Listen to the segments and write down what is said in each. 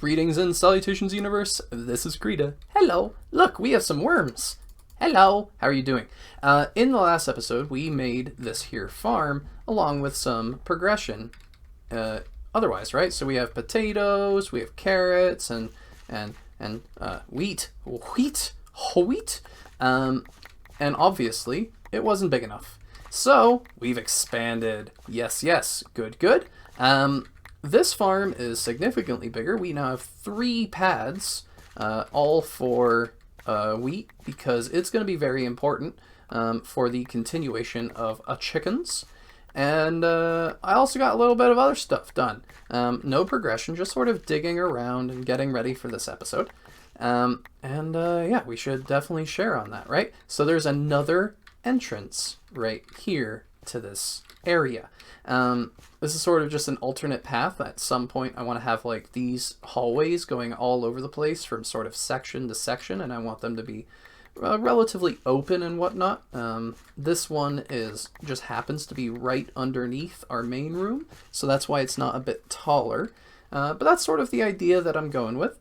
Greetings and salutations, universe. This is Creeta. Hello. Look, we have some worms. Hello. How are you doing? In the last episode, we made this here farm along with some progression. Otherwise, right? So we have potatoes, we have carrots, and wheat. And obviously, it wasn't big enough. So we've expanded. Yes. Good. This farm is significantly bigger. We now have 3 pads, all for wheat, because it's going to be very important for the continuation of chickens. And I also got a little bit of other stuff done. No progression, just sort of digging around and getting ready for this episode. Yeah, we should definitely share on that, right? So there's another entrance right here to this area. This is sort of just an alternate path. At some point I want to have like these hallways going all over the place from sort of section to section, and I want them to be relatively open and whatnot. This one just happens to be right underneath our main room, so that's why it's not a bit taller, but that's sort of the idea that I'm going with.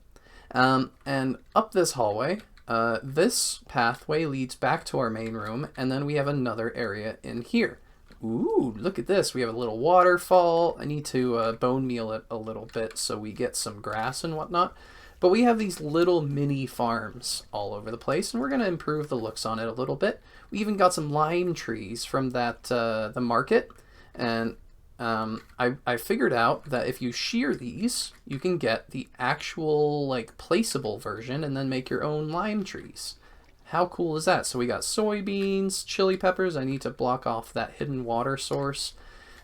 And up this hallway, this pathway leads back to our main room, and then we have another area in here. Ooh, look at this. We have a little waterfall. I need to bone meal it a little bit so we get some grass and whatnot. But we have these little mini farms all over the place, and we're going to improve the looks on it a little bit. We even got some lime trees from that the market, and I figured out that if you shear these, you can get the actual like placeable version and then make your own lime trees. How cool is that? So we got soybeans, chili peppers. I need to block off that hidden water source.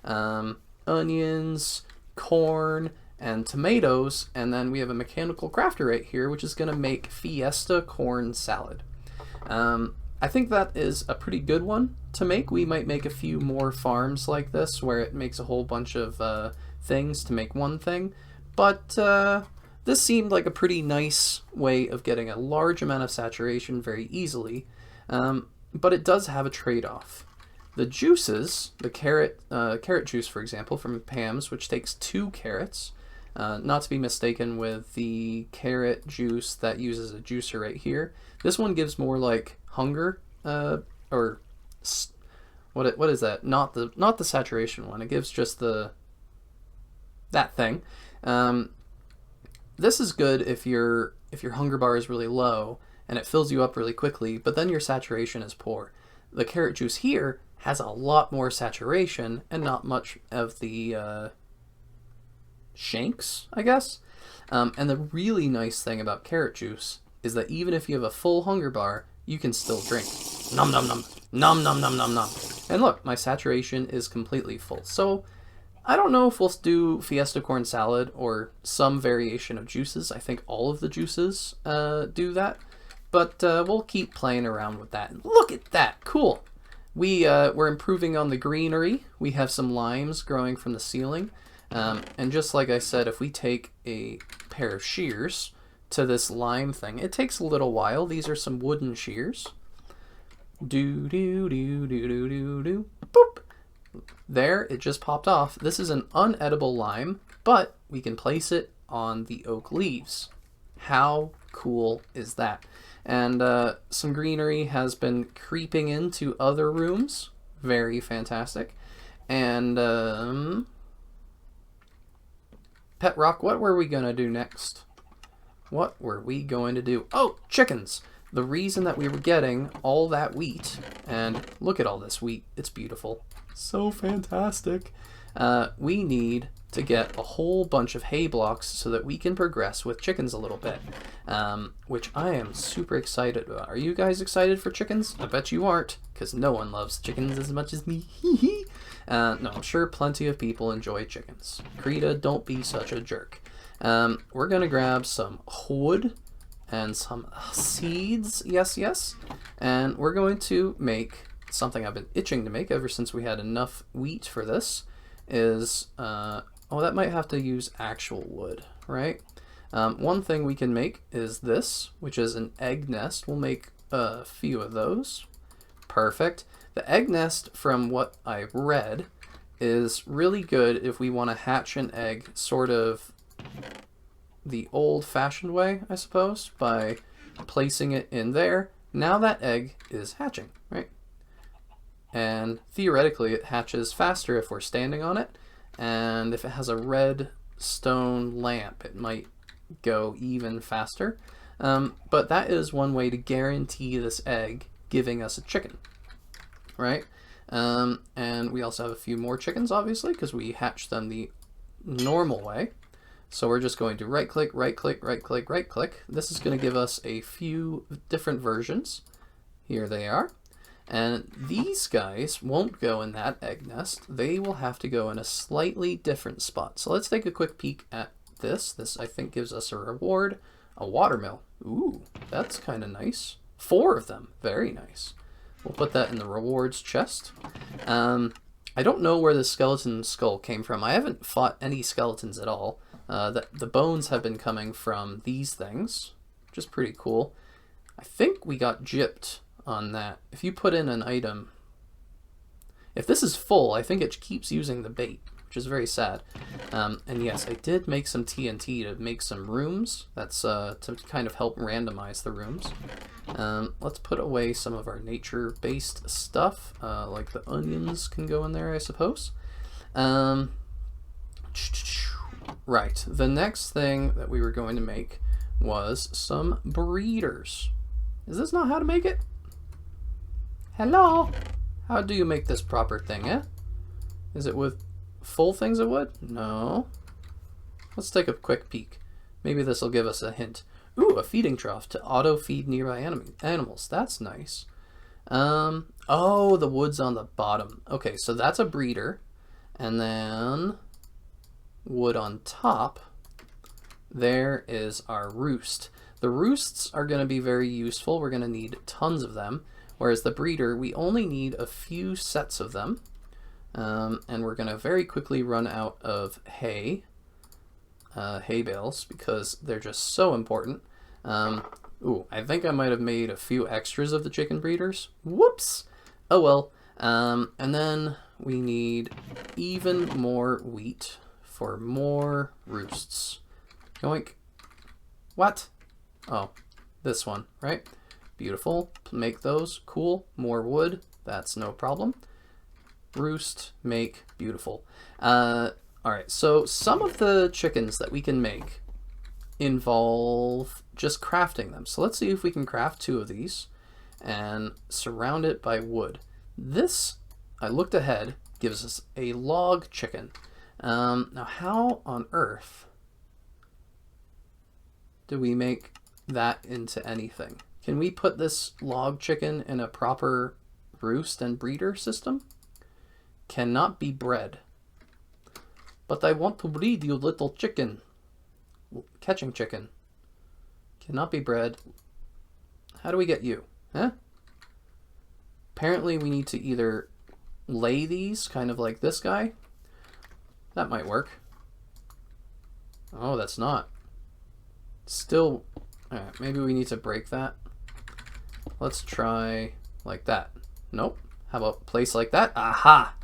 Onions, corn, and tomatoes. And then we have a mechanical crafter right here, which is going to make Fiesta corn salad. I think that is a pretty good one to make. We might make a few more farms like this where it makes a whole bunch of things to make one thing. But this seemed like a pretty nice way of getting a large amount of saturation very easily, but it does have a trade-off. The juices, the carrot juice, for example, from Pam's, which takes 2 carrots, not to be mistaken with the carrot juice that uses a juicer right here. This one gives more like hunger, or what is that? Not the saturation one. It gives just that thing. This is good if your hunger bar is really low and it fills you up really quickly, but then your saturation is poor. The carrot juice here has a lot more saturation and not much of the shanks, I guess. And the really nice thing about carrot juice is that even if you have a full hunger bar, you can still drink. Nom nom nom. Nom nom nom nom nom. And look, my saturation is completely full. So I don't know if we'll do Fiesta corn salad or some variation of juices. I think all of the juices do that. But we'll keep playing around with that. Look at that. Cool. We're improving on the greenery. We have some limes growing from the ceiling. And just like I said, if we take a pair of shears to this lime thing, it takes a little while. These are some wooden shears. Do do do do do do do. Boop. There, it just popped off. This is an unedible lime, but we can place it on the oak leaves. How cool is that? And some greenery has been creeping into other rooms. Very fantastic. And Pet Rock, what were we going to do next? What were we going to do? Oh, chickens! The reason that we were getting all that wheat, and look at all this wheat, it's beautiful. So fantastic. We need to get a whole bunch of hay blocks so that we can progress with chickens a little bit, which I am super excited about. Are you guys excited for chickens? I bet you aren't, because no one loves chickens as much as me. No, I'm sure plenty of people enjoy chickens. Creeta, don't be such a jerk. We're going to grab some wood and some seeds, yes, and we're going to make something I've been itching to make ever since we had enough wheat for this, is, oh, that might have to use actual wood, right? One thing we can make is this, which is an egg nest. We'll make a few of those. Perfect. The egg nest, from what I read, is really good if we want to hatch an egg sort of the old-fashioned way, I suppose, by placing it in there. Now that egg is hatching, right? And theoretically it hatches faster if we're standing on it, and if it has a red stone lamp it might go even faster. But that is one way to guarantee this egg giving us a chicken, right? And we also have a few more chickens, obviously, because we hatched them the normal way. So we're just going to right click, right click, right click, right click. This is going to give us a few different versions. Here they are. And these guys won't go in that egg nest. They will have to go in a slightly different spot. So let's take a quick peek at this. This, I think, gives us a reward. A watermill. Ooh, that's kind of nice. 4 of them. Very nice. We'll put that in the rewards chest. I don't know where the skeleton skull came from. I haven't fought any skeletons at all. The bones have been coming from these things, which is pretty cool. I think we got gypped on that. If you put in an item, if this is full, I think it keeps using the bait, which is very sad. And yes, I did make some TNT to make some rooms. That's to kind of help randomize the rooms. Let's put away some of our nature-based stuff, like the onions can go in there, I suppose. Right, the next thing that we were going to make was some breeders. Is this not how to make it? Hello? How do you make this proper thing, eh? Is it with full things it would? No. Let's take a quick peek. Maybe this will give us a hint. Ooh, a feeding trough to auto-feed nearby animals. That's nice. Oh, the wood's on the bottom. Okay, so that's a breeder. And then wood on top. There is our roost. The roosts are going to be very useful. We're going to need tons of them. Whereas the breeder, we only need a few sets of them. And we're going to very quickly run out of hay bales, because they're just so important. Ooh, I think I might have made a few extras of the chicken breeders. Whoops! Oh well. And then we need even more wheat for more roosts. Yoink. What? Oh, this one, right? Beautiful. Make those. Cool. More wood. That's no problem. Roost. Make. Beautiful. Alright, so some of the chickens that we can make involve just crafting them. So let's see if we can craft 2 of these and surround it by wood. This, I looked ahead, gives us a log chicken. Now how on earth do we make that into anything? Can we put this log chicken in a proper roost and breeder system? Cannot be bred. But I want to breed you, little chicken. Catching chicken. Cannot be bred. How do we get you? Huh? Apparently we need to either lay these, kind of like this guy. That might work. Oh, that's not. Still, alright, maybe we need to break that. Let's try like that. Nope. How about place like that? Aha!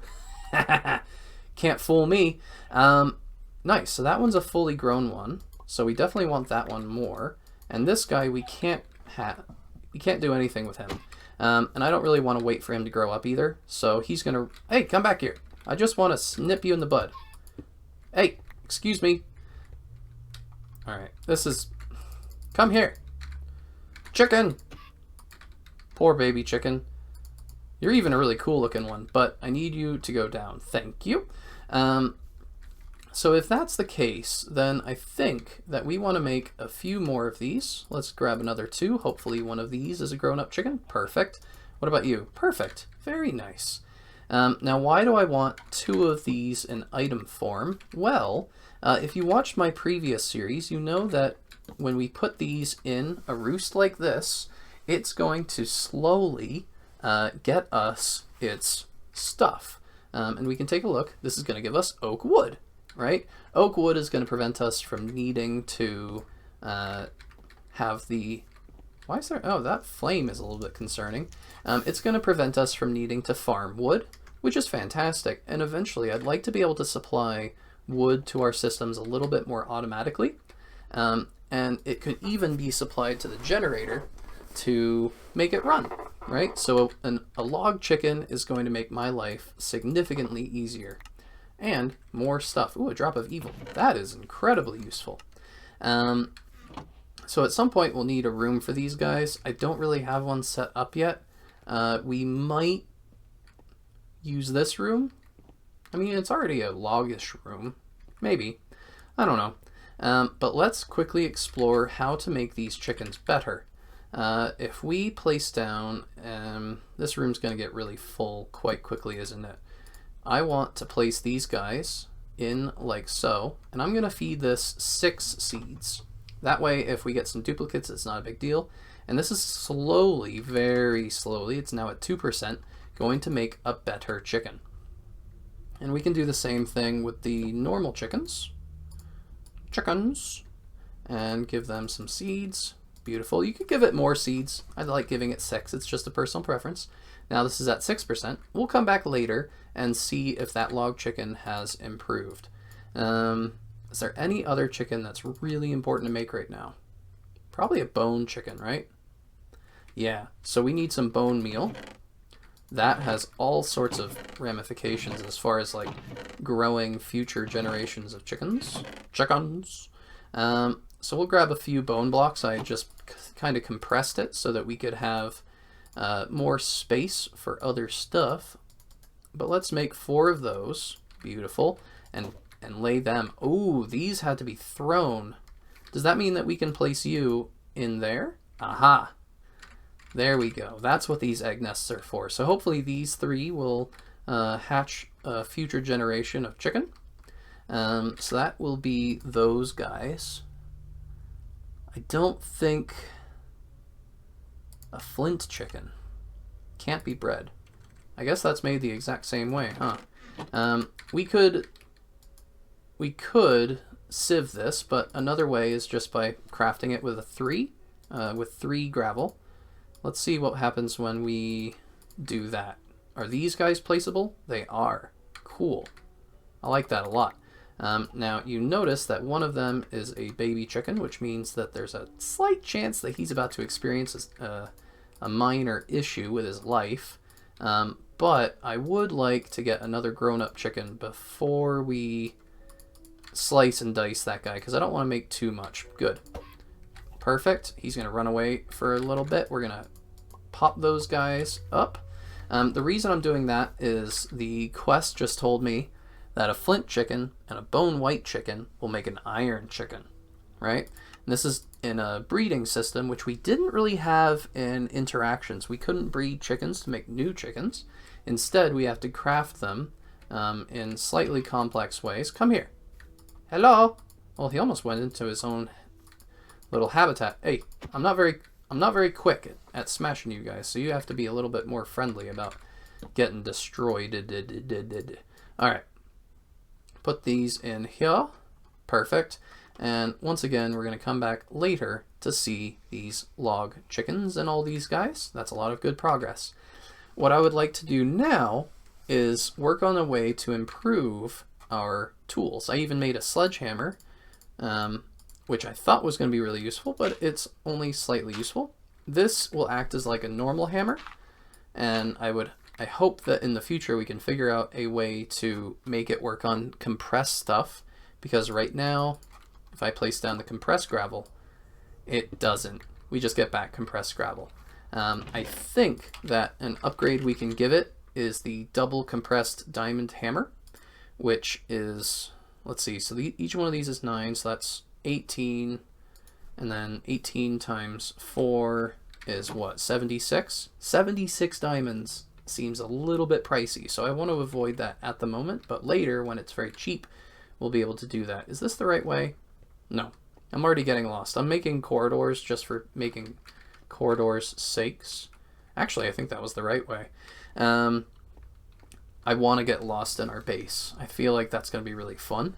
Can't fool me. Nice. So that one's a fully grown one. So we definitely want that one more. And this guy we can't do anything with him. And I don't really want to wait for him to grow up either. So he's gonna. Hey, come back here. I just want to snip you in the bud. Hey, excuse me. All right. This is. Come here. Chicken. Poor baby chicken. You're even a really cool looking one, but I need you to go down. Thank you. So if that's the case, then I think that we want to make a few more of these. Let's grab another 2. Hopefully one of these is a grown-up chicken. Perfect. What about you? Perfect. Very nice. Now, why do I want 2 of these in item form? Well, if you watched my previous series, you know that when we put these in a roost like this, it's going to slowly get us its stuff. And we can take a look. This is going to give us oak wood, right? Oak wood is going to prevent us from needing to have the... Why is there... Oh, that flame is a little bit concerning. It's going to prevent us from needing to farm wood, which is fantastic. And eventually, I'd like to be able to supply wood to our systems a little bit more automatically. And it could even be supplied to the generator to make it run, right? So a log chicken is going to make my life significantly easier. And more stuff. Ooh, a drop of evil. That is incredibly useful. So at some point we'll need a room for these guys. I don't really have one set up yet. We might use this room. I mean, it's already a logish room. Maybe. I don't know. But let's quickly explore how to make these chickens better. If we place down, this room's going to get really full quite quickly, isn't it? I want to place these guys in like so, and I'm going to feed this 6 seeds. That way, if we get some duplicates, it's not a big deal. And this is slowly, very slowly, it's now at 2%, going to make a better chicken. And we can do the same thing with the normal chickens. And give them some seeds. Beautiful. You could give it more seeds. I like giving it 6. It's just a personal preference. Now this is at 6%. We'll come back later and see if that log chicken has improved. Is there any other chicken that's really important to make right now? Probably a bone chicken, right? Yeah, so we need some bone meal. That has all sorts of ramifications as far as like growing future generations of chickens. So we'll grab a few bone blocks. I just kind of compressed it so that we could have more space for other stuff. But let's make 4 of those. Beautiful. And lay them. Oh, these had to be thrown. Does that mean that we can place you in there? Aha. There we go. That's what these egg nests are for. So hopefully these 3 will hatch a future generation of chicken. So that will be those guys. I don't think a Flint chicken can't be bred. I guess that's made the exact same way, huh? We could sieve this, but another way is just by crafting it with a 3, with 3 gravel. Let's see what happens when we do that. Are these guys placeable? They are. Cool. I like that a lot. Now, you notice that one of them is a baby chicken, which means that there's a slight chance that he's about to experience a minor issue with his life. But I would like to get another grown-up chicken before we slice and dice that guy, because I don't want to make too much. Good. Perfect. He's going to run away for a little bit. We're going to pop those guys up. The reason I'm doing that is the quest just told me that a flint chicken and a bone white chicken will make an iron chicken, right? And this is in a breeding system, which we didn't really have in interactions. We couldn't breed chickens to make new chickens. Instead, we have to craft them in slightly complex ways. Come here. Hello. Well, he almost went into his own little habitat. Hey, I'm not very quick at smashing you guys, so you have to be a little bit more friendly about getting destroyed. All right. Put these in here. Perfect. And once again, we're going to come back later to see these log chickens and all these guys. That's a lot of good progress. What I would like to do now is work on a way to improve our tools. I even made a sledgehammer, which I thought was going to be really useful, but it's only slightly useful. This will act as like a normal hammer, and I hope that in the future we can figure out a way to make it work on compressed stuff, because right now, if I place down the compressed gravel, it doesn't. We just get back compressed gravel. I think that an upgrade we can give it is the double compressed diamond hammer, which is, let's see, so each one of these is 9, so that's 18, and then 18 times 4 is what, 76? 76 diamonds seems a little bit pricey, so I want to avoid that at the moment, but later, when it's very cheap, we'll be able to do that. Is this the right way? No. I'm already getting lost. I'm making corridors just for making corridors' sakes. Actually, I think that was the right way. I want to get lost in our base. I feel like that's going to be really fun.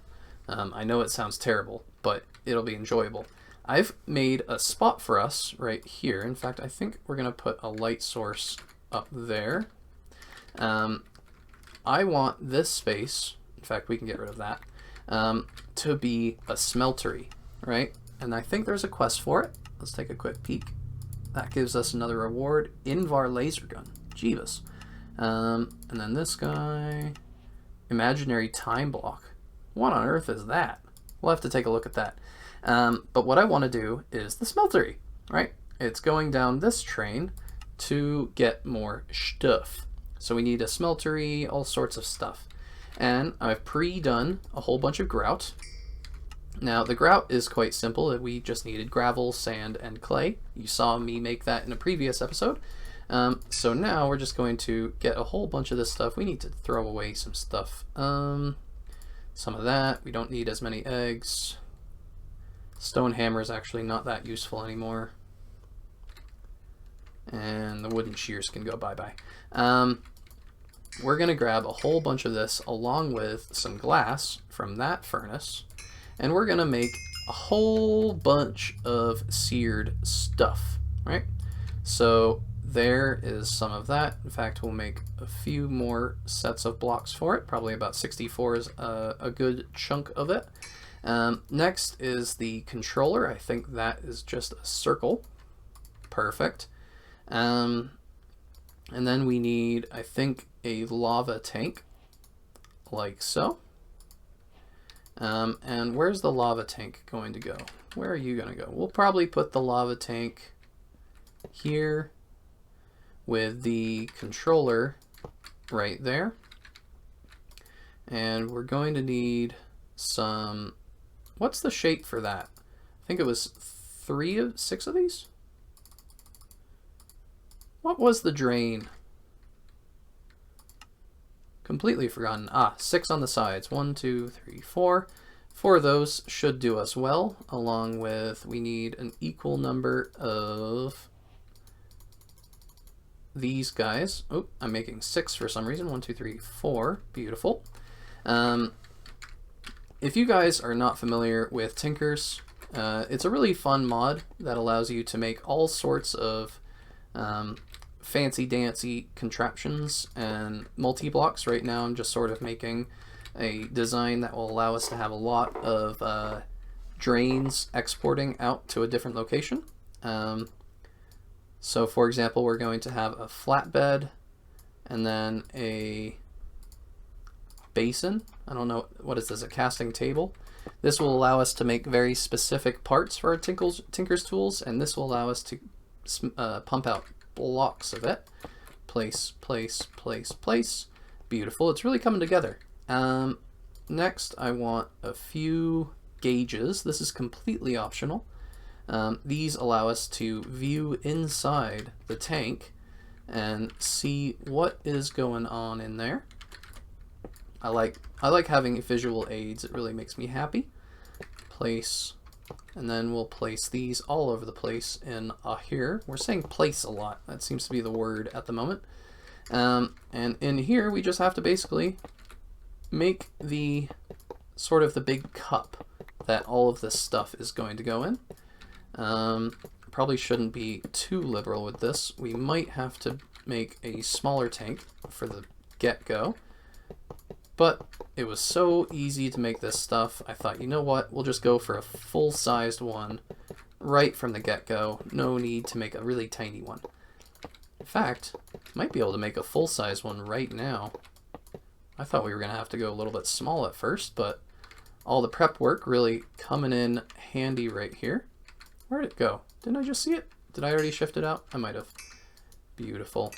I know it sounds terrible, but it'll be enjoyable. I've made a spot for us right here. In fact, I think we're going to put a light source up there. I want this space, in fact, we can get rid of that, to be a smeltery, right? and I think there's a quest for it. Let's take a quick peek. That gives us another reward, Invar laser gun. Jeebus. And then this guy, imaginary time block. What on earth is that? We'll have to take a look at that. But what I want to do is the smeltery, right? It's going down this train to get more stuff. So we need a smeltery, all sorts of stuff. And I've pre-done a whole bunch of grout. Now the grout is quite simple. We just needed gravel, sand, and clay. You saw me make that in a previous episode. So now we're just going to get a whole bunch of this stuff. We need to throw away some stuff. Some of that. We don't need as many eggs. Stone hammer is actually not that useful anymore. And the wooden shears can go bye-bye. We're going to grab a whole bunch of this along with some glass from that furnace. And we're going to make a whole bunch of seared stuff, right? So there is some of that. In fact, we'll make a few more sets of blocks for it. Probably about 64 is a good chunk of it. Next is the controller. I think that is just a circle. Perfect. And then we need, I think, a lava tank, like so. And where's the lava tank going to go? Where are you going to go? We'll probably put the lava tank here with the controller right there. And we're going to need some, what's the shape for that? I think it was 6 of these? What was the drain? Completely forgotten. 6 on the sides. 1, 2, 3, 4. 4 of those should do us well, along with we need an equal number of these guys. Oh, I'm making 6 for some reason. 1, 2, 3, 4. Beautiful. If you guys are not familiar with Tinkers, it's a really fun mod that allows you to make all sorts of fancy dancy contraptions and multi-blocks. Right now I'm just sort of making a design that will allow us to have a lot of drains exporting out to a different location. So for example, we're going to have a flatbed and then a basin. I don't know, what is this, a casting table? This will allow us to make very specific parts for our Tinkers tools, and this will allow us to pump out blocks of it. Place, place, place, place. Beautiful. It's really coming together. Next, I want a few gauges. This is completely optional. These allow us to view inside the tank and see what is going on in there. I like having visual aids. It really makes me happy. Place. And then we'll place these all over the place in here. We're saying place a lot. That seems to be the word at the moment. And in here, we just have to basically make the sort of the big cup that all of this stuff is going to go in. Probably shouldn't be too liberal with this. We might have to make a smaller tank for the get-go. But it was so easy to make this stuff, I thought, you know what, we'll just go for a full-sized one right from the get-go. No need to make a really tiny one. In fact, might be able to make a full-size one right now. I thought we were going to have to go a little bit small at first, but all the prep work really coming in handy right here. Where'd it go? Didn't I just see it? Did I already shift it out? I might have. Beautiful.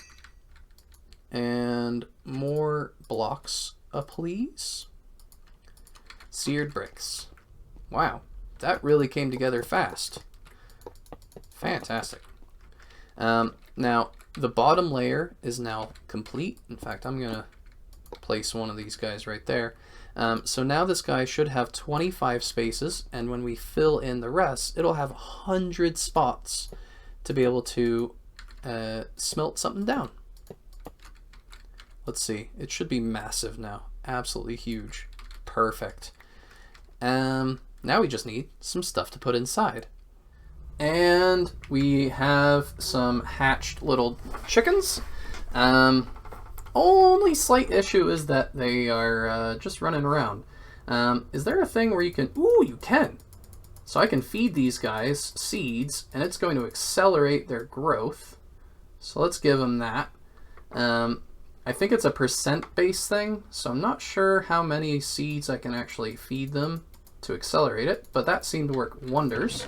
And more blocks. Please. Seared bricks. Wow, that really came together fast. Fantastic. Now, the bottom layer is now complete. In fact, I'm going to place one of these guys right there. So now this guy should have 25 spaces, and when we fill in the rest, it'll have 100 spots to be able to smelt something down. Let's see, it should be massive now. Absolutely huge. Perfect. Now we just need some stuff to put inside. And we have some hatched little chickens. Only slight issue is that they are just running around. Is there a thing where you can... Ooh, you can! So I can feed these guys seeds, and it's going to accelerate their growth. So let's give them that. I think it's a percent-based thing, so I'm not sure how many seeds I can actually feed them to accelerate it, but that seemed to work wonders.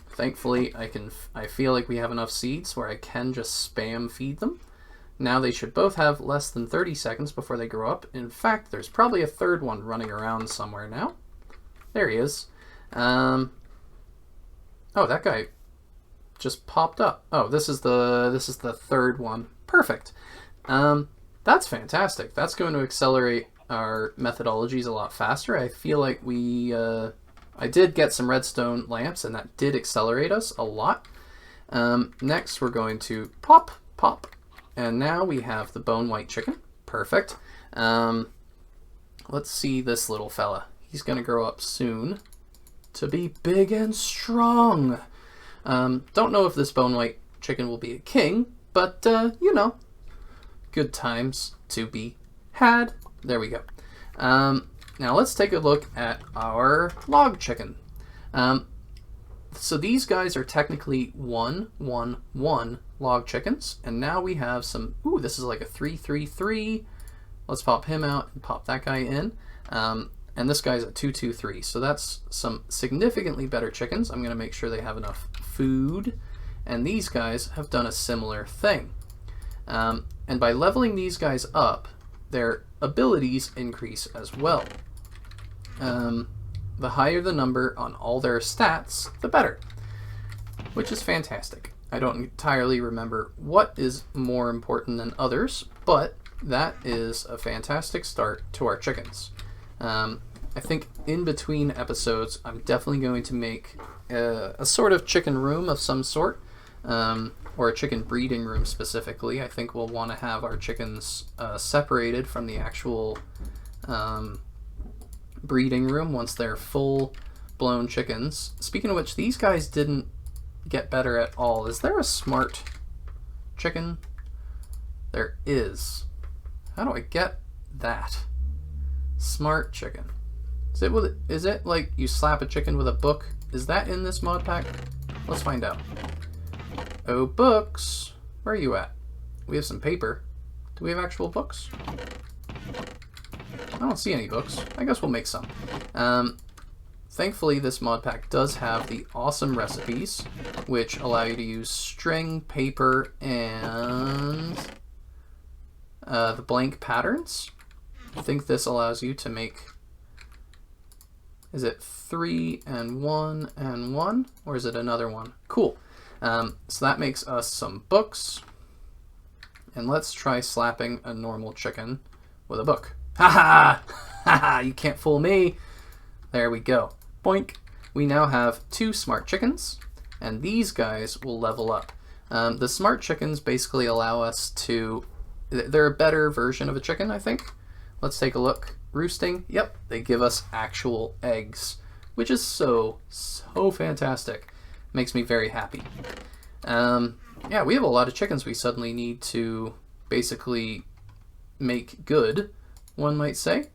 Thankfully, I feel like we have enough seeds where I can just spam feed them. Now they should both have less than 30 seconds before they grow up. In fact, there's probably a third one running around somewhere now. There he is. Oh, that guy just popped up. Oh, this is the third one. Perfect. That's fantastic. That's going to accelerate our methodologies a lot faster. I feel like I did get some redstone lamps, and that did accelerate us a lot. Next, we're going to pop, and now we have the bone white chicken. Perfect. Let's see this little fella. He's going to grow up soon to be big and strong. Don't know if this bone white chicken will be a king, but, you know, good times to be had. There we go. Now let's take a look at our log chicken. So these guys are technically 1, 1, 1 log chickens, and now we have some, ooh, this is like a 3, 3, 3. Let's pop him out and pop that guy in. And this guy's a 2, 2, 3. So that's some significantly better chickens. I'm going to make sure they have enough food. And these guys have done a similar thing. And by leveling these guys up, their abilities increase as well. The higher the number on all their stats, the better, which is fantastic. I don't entirely remember what is more important than others, but that is a fantastic start to our chickens. I think in between episodes, I'm definitely going to make a sort of chicken room of some sort, or a chicken breeding room specifically. I think we'll want to have our chickens separated from the actual breeding room once they're full-blown chickens. Speaking of which, these guys didn't get better at all. Is there a smart chicken? There is. How do I get that? Smart chicken. Is it like you slap a chicken with a book? Is that in this mod pack? Let's find out. Oh, books. Where are you at? We have some paper. Do we have actual books? I don't see any books. I guess we'll make some. Thankfully, this mod pack does have the awesome recipes, which allow you to use string, paper, and the blank patterns. I think this allows you to make, is it 3 and 1 and 1? Or is it another one? Cool. So that makes us some books. And let's try slapping a normal chicken with a book. Ha ha! You can't fool me. There we go. Boink. We now have 2 smart chickens, and these guys will level up. The smart chickens basically allow us to, they're a better version of a chicken, I think. Let's take a look. Roosting, yep, they give us actual eggs, which is so fantastic. Makes me very happy. Yeah, we have a lot of chickens we suddenly need to basically make good, one might say,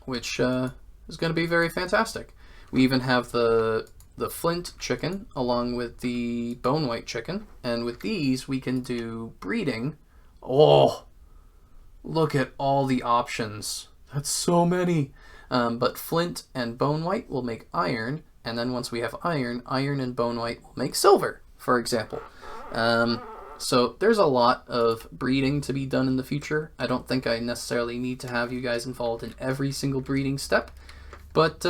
which is going to be very fantastic. We even have the Flint chicken along with the bone white chicken, and with these we can do breeding. Oh, look at all the options. That's so many. But Flint and bone white will make iron, and then once we have iron, iron and bone white will make silver, for example. So there's a lot of breeding to be done in the future. I don't think I necessarily need to have you guys involved in every single breeding step, but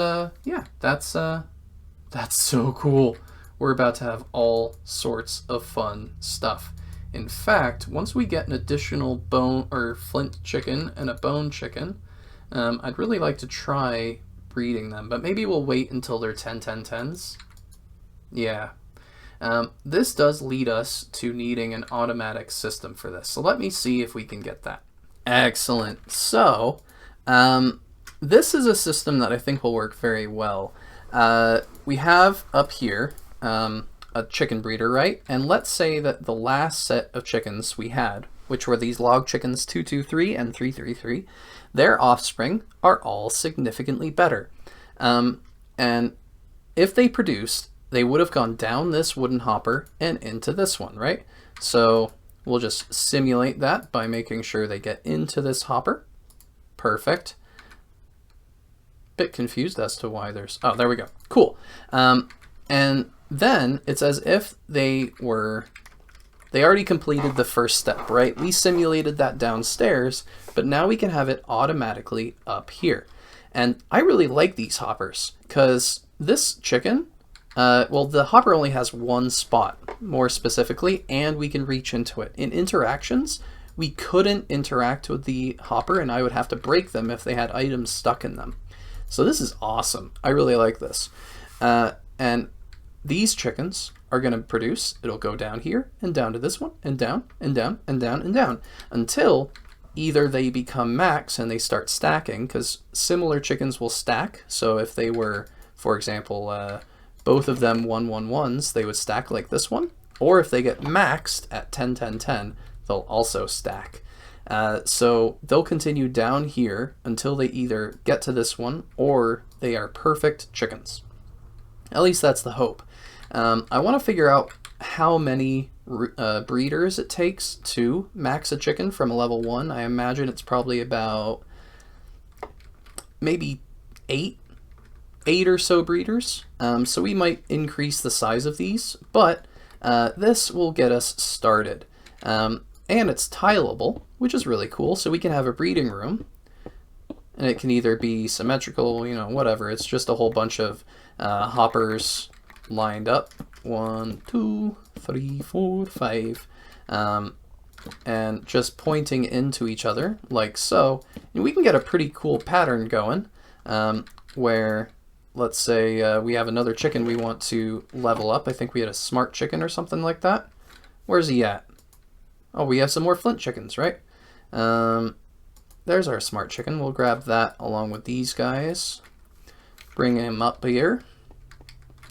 yeah, that's so cool. We're about to have all sorts of fun stuff. In fact, once we get an additional bone or Flint chicken and a bone chicken, I'd really like to try breeding them, but maybe we'll wait until they're 10-10-10s. Yeah. This does lead us to needing an automatic system for this. So let me see if we can get that. Excellent. So, this is a system that I think will work very well. We have up here a chicken breeder, right? And let's say that the last set of chickens we had, which were these log chickens 223 and 333, their offspring are all significantly better. And if they produced, they would have gone down this wooden hopper and into this one, right? So we'll just simulate that by making sure they get into this hopper. Perfect. Bit confused as to why there's... Oh, there we go. Cool. And then it's as if they already completed the first step, right? We simulated that downstairs, but now we can have it automatically up here. And I really like these hoppers because this chicken, well, the hopper only has one spot, more specifically, and we can reach into it. In interactions, we couldn't interact with the hopper, and I would have to break them if they had items stuck in them. So this is awesome. I really like this. And these chickens are going to produce, it'll go down here and down to this one and down and down and down and down until either they become max and they start stacking, because similar chickens will stack. So if they were, for example, both of them 1-1-1s, they would stack like this one. Or if they get maxed at 10-10-10, they'll also stack. So they'll continue down here until they either get to this one or they are perfect chickens. At least that's the hope. I want to figure out how many breeders it takes to max a chicken from a level 1. I imagine it's probably about maybe 8 or so breeders. So we might increase the size of these, but this will get us started. And it's tileable, which is really cool. So we can have a breeding room, and it can either be symmetrical, you know, whatever. It's just a whole bunch of hoppers lined up. 1, 2, 3, 4, 5. And just pointing into each other like so. And we can get a pretty cool pattern going where, let's say we have another chicken we want to level up. I think we had a smart chicken or something like that. Where's he at? Oh, we have some more Flint chickens, right? There's our smart chicken. We'll grab that along with these guys. Bring him up here.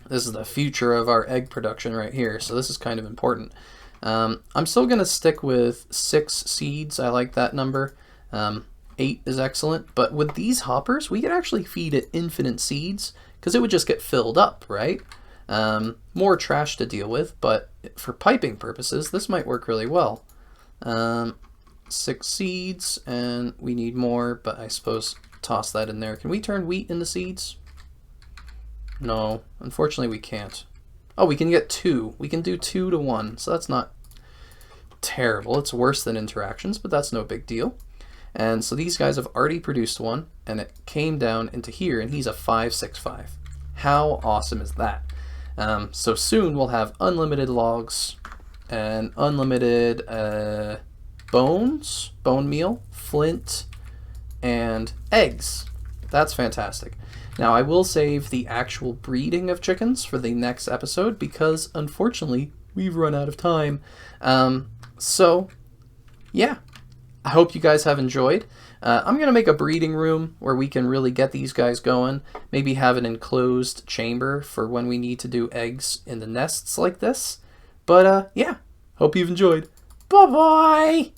This is the future of our egg production right here, so this is kind of important. I'm still going to stick with 6 seeds. I like that number. 8 is excellent, but with these hoppers, we could actually feed it infinite seeds because it would just get filled up, right? More trash to deal with, but for piping purposes, this might work really well. 6 seeds, and we need more, but I suppose toss that in there. Can we turn wheat into seeds? No, unfortunately we can't. Oh, we can get 2. We can do 2 to 1, so that's not terrible. It's worse than interactions, but that's no big deal. And so these guys have already produced one, and it came down into here, and he's a 5-6-5. How awesome is that? So soon we'll have unlimited logs and unlimited bone meal, flint, and eggs. That's fantastic. Now I will save the actual breeding of chickens for the next episode because unfortunately we've run out of time. So yeah, I hope you guys have enjoyed. I'm going to make a breeding room where we can really get these guys going. Maybe have an enclosed chamber for when we need to do eggs in the nests like this. But yeah, hope you've enjoyed. Bye-bye!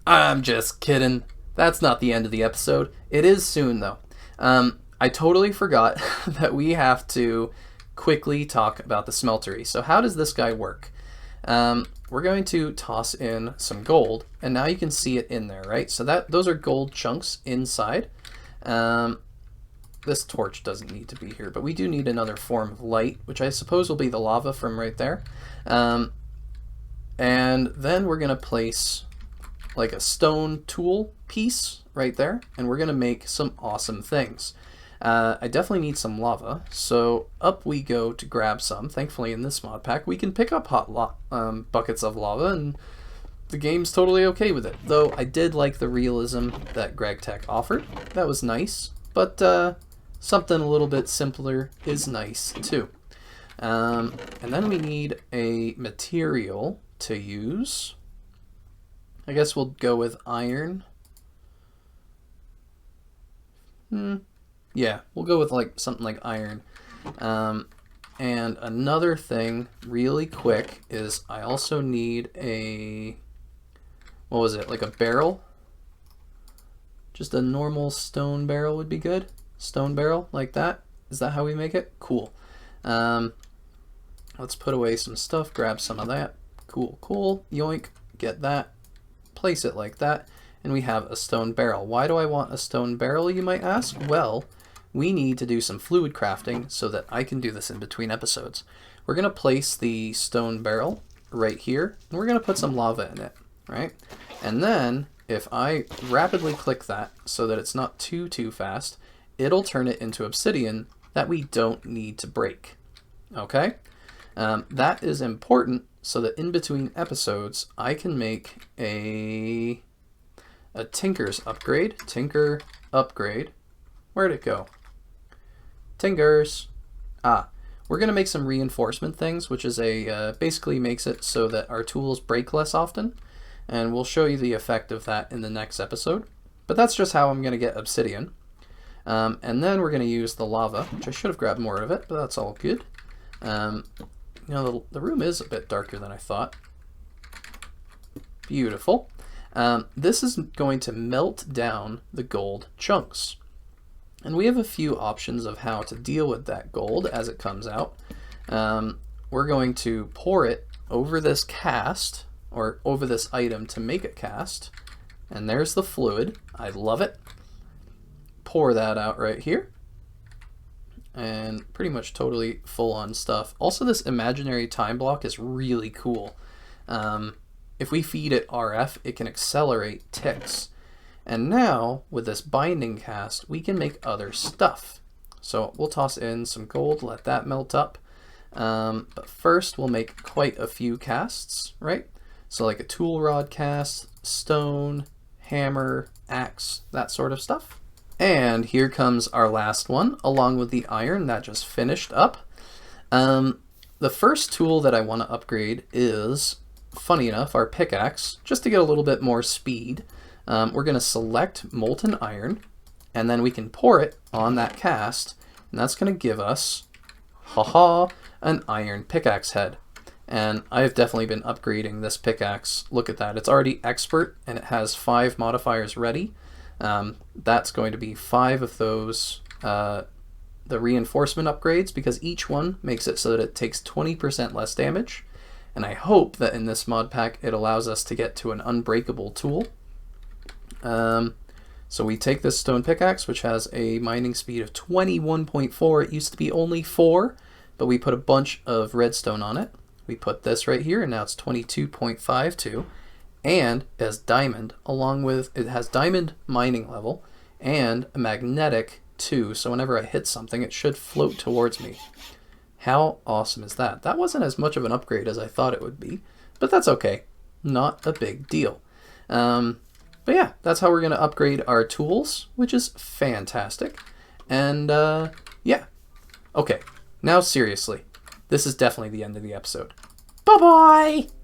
I'm just kidding. That's not the end of the episode. It is soon, though. I totally forgot that we have to quickly talk about the smeltery. So how does this guy work? We're going to toss in some gold, and now you can see it in there, right? So those are gold chunks inside. This torch doesn't need to be here, but we do need another form of light, which I suppose will be the lava from right there. And then we're going to place like a stone tool piece right there, and we're going to make some awesome things. I definitely need some lava, so up we go to grab some. Thankfully in this mod pack we can pick up hot buckets of lava, and the game's totally okay with it. Though I did like the realism that GregTech offered. That was nice, but something a little bit simpler is nice too. And then we need a material to use. I guess we'll go with iron. Yeah, we'll go with like something like iron. And another thing really quick is I also need a, what was it, like a barrel? Just a normal stone barrel would be good. stone barrel like that. Is that how we make it? Cool. Let's put away some stuff, grab some of that. Cool, cool. Yoink, get that. Place it like that. And we have a stone barrel. Why do I want a stone barrel, you might ask? Well, we need to do some fluid crafting so that I can do this in between episodes. We're going to place the stone barrel right here, and we're going to put some lava in it, right? And then, if I rapidly click that so that it's not too fast, it'll turn it into obsidian that we don't need to break, okay? That is important so that in between episodes, I can make a Tinkers upgrade. Tinker upgrade. Where'd it go? Tinkers. We're going to make some reinforcement things, which is basically makes it so that our tools break less often. And we'll show you the effect of that in the next episode. But that's just how I'm going to get obsidian. And then we're going to use the lava, which I should have grabbed more of it, but that's all good. You know, the room is a bit darker than I thought. Beautiful. This is going to melt down the gold chunks. And we have a few options of how to deal with that gold as it comes out. We're going to pour it over this cast, or over this item to make it cast. And there's the fluid. I love it. Pour that out right here. And pretty much totally full on stuff. Also, this imaginary time block is really cool. If we feed it RF, it can accelerate ticks. And now, with this binding cast, we can make other stuff. So we'll toss in some gold, let that melt up. But first, we'll make quite a few casts, right? So like a tool rod cast, stone, hammer, axe, that sort of stuff. And here comes our last one, along with the iron that just finished up. The first tool that I want to upgrade is, funny enough, our pickaxe, just to get a little bit more speed. We're going to select molten iron, and then we can pour it on that cast, and that's going to give us, an iron pickaxe head. And I've definitely been upgrading this pickaxe. Look at that, it's already expert, and it has 5 modifiers ready. That's going to be 5 of those, the reinforcement upgrades, because each one makes it so that it takes 20% less damage. And I hope that in this mod pack it allows us to get to an unbreakable tool. So we take this stone pickaxe, which has a mining speed of 21.4. It used to be only 4, but we put a bunch of redstone on it. We put this right here, and now it's 22.52. And it has diamond, along with, it has diamond mining level and a magnetic too. So whenever I hit something, it should float towards me. How awesome is that? That wasn't as much of an upgrade as I thought it would be, but that's okay. Not a big deal. But yeah, that's how we're going to upgrade our tools, which is fantastic. And yeah. Okay, now seriously, this is definitely the end of the episode. Bye-bye!